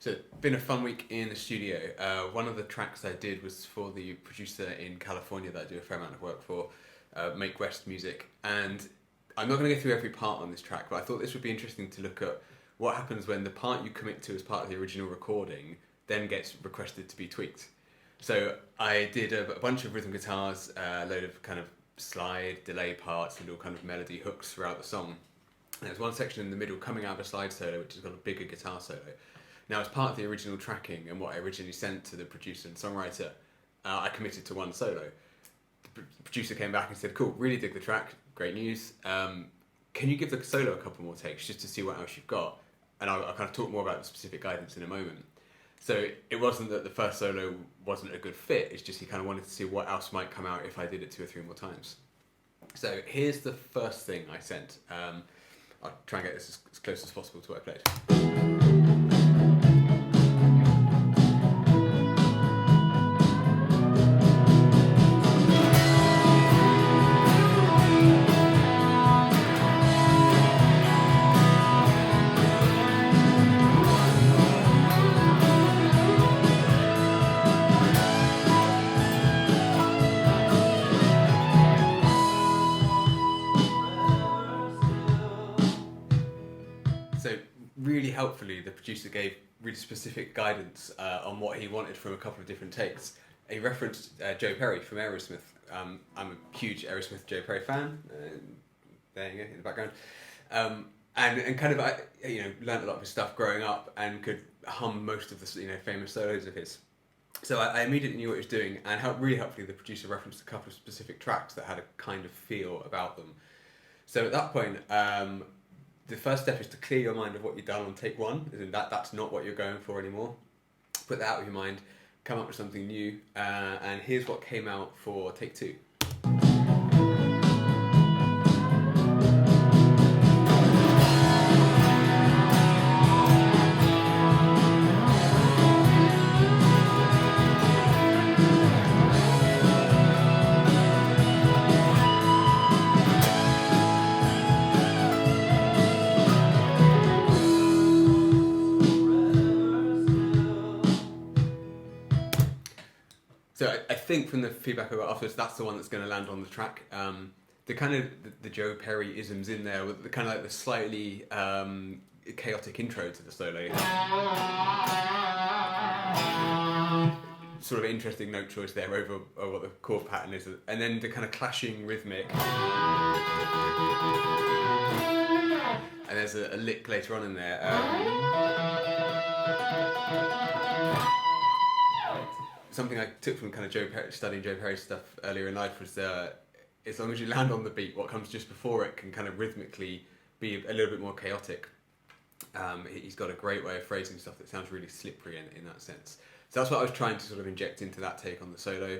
So it's been a fun week in the studio. One of the tracks I did was for the producer in California that I do a fair amount of work for, Make West Music. And I'm not going to go through every part on this track, but I thought this would be interesting to look at what happens when the part you commit to as part of the original recording then gets requested to be tweaked. So I did a bunch of rhythm guitars, a load of kind of slide, delay parts, and all kind of melody hooks throughout the song. And there's one section in the middle coming out of a slide solo, which has got a bigger guitar solo. Now, as part of the original tracking and what I originally sent to the producer and songwriter, I committed to one solo. The producer came back and said, "Cool, really dig the track, great news. Can you give the solo a couple more takes just to see what else you've got?" And I'll kind of talk more about the specific guidance in a moment. So it wasn't that the first solo wasn't a good fit, it's just he kind of wanted to see what else might come out if I did it 2 or 3 more times. So here's the first thing I sent. I'll try and get this as close as possible to what I played. So really helpfully, the producer gave really specific guidance on what he wanted from a couple of different takes. He referenced Joe Perry from Aerosmith. I'm a huge Aerosmith Joe Perry fan. There you go in the background. And kind of learned a lot of his stuff growing up and could hum most of the famous solos of his. So I immediately knew what he was doing, and really helpfully the producer referenced a couple of specific tracks that had a kind of feel about them. So at that point, the first step is to clear your mind of what you've done on take one, as in that's not what you're going for anymore. Put that out of your mind, come up with something new, and here's what came out for take 2. So I think from the feedback I got afterwards, that's the one that's going to land on the track. The kind of the Joe Perry isms in there, with the kind of like the slightly chaotic intro to the solo. Sort of interesting note choice there over what the chord pattern is, and then the kind of clashing rhythmic. And there's a lick later on in there. Something I took from kind of studying Joe Perry stuff earlier in life was as long as you land on the beat, what comes just before it can kind of rhythmically be a little bit more chaotic. He's got a great way of phrasing stuff that sounds really slippery in that sense. So that's what I was trying to sort of inject into that take on the solo.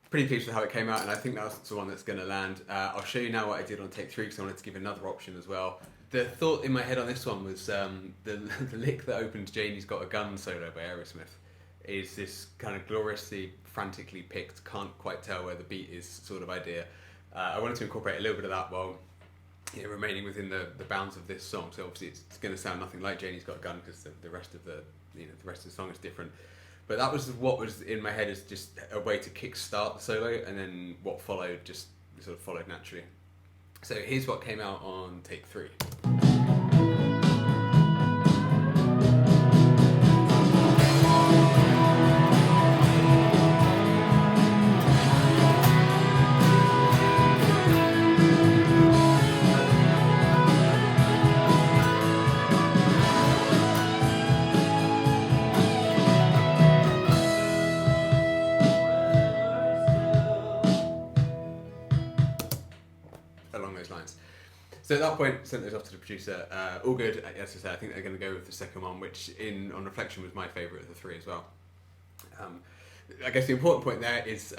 Pretty pleased with how it came out, and I think that's the one that's going to land. I'll show you now what I did on take 3 because I wanted to give another option as well. The thought in my head on this one was the lick that opens Janie's Got a Gun solo by Aerosmith is this kind of gloriously, frantically picked, can't quite tell where the beat is sort of idea. I wanted to incorporate a little bit of that while remaining within the bounds of this song. So obviously it's going to sound nothing like Janie's Got a Gun because the rest of the rest of the song is different. But that was what was in my head as just a way to kick-start the solo, and then what followed just sort of followed naturally. So here's what came out on take 3. Along those lines. So at that point, sent those off to the producer. All good. As I said, I think they're going to go with the second one, which on reflection was my favourite of the 3 as well. I guess the important point there is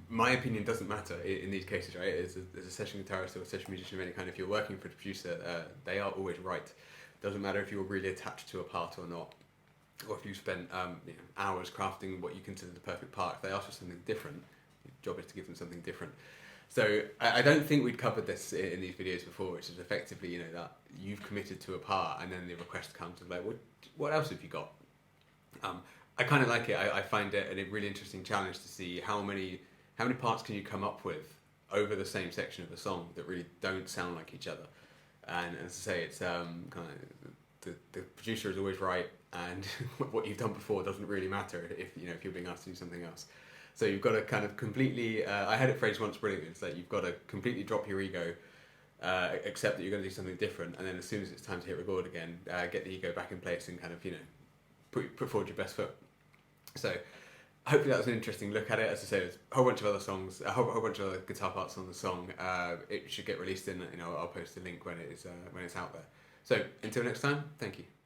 my opinion doesn't matter in these cases, right? As a session guitarist or a session musician of any kind, if you're working for the producer, they are always right. Doesn't matter if you're really attached to a part or not, or if you spent hours crafting what you consider the perfect part. If they ask for something different, your job is to give them something different. So I don't think we'd covered this in these videos before, which is effectively, you know, that you've committed to a part and then the request comes of like, what else have you got? I kind of like it. I find it a really interesting challenge to see how many parts can you come up with over the same section of the song that really don't sound like each other. And as I say, it's kind of the producer is always right, and what you've done before doesn't really matter if you're being asked to do something else. So you've got to kind of completely. I had it phrased once brilliantly. It's like you've got to completely drop your ego, accept that you're going to do something different, and then as soon as it's time to hit record again, get the ego back in place and kind of put forward your best foot. So hopefully that was an interesting look at it. As I say, there's a whole bunch of other songs, a whole bunch of other guitar parts on the song. It should get released in. I'll post a link when it's out there. So until next time, thank you.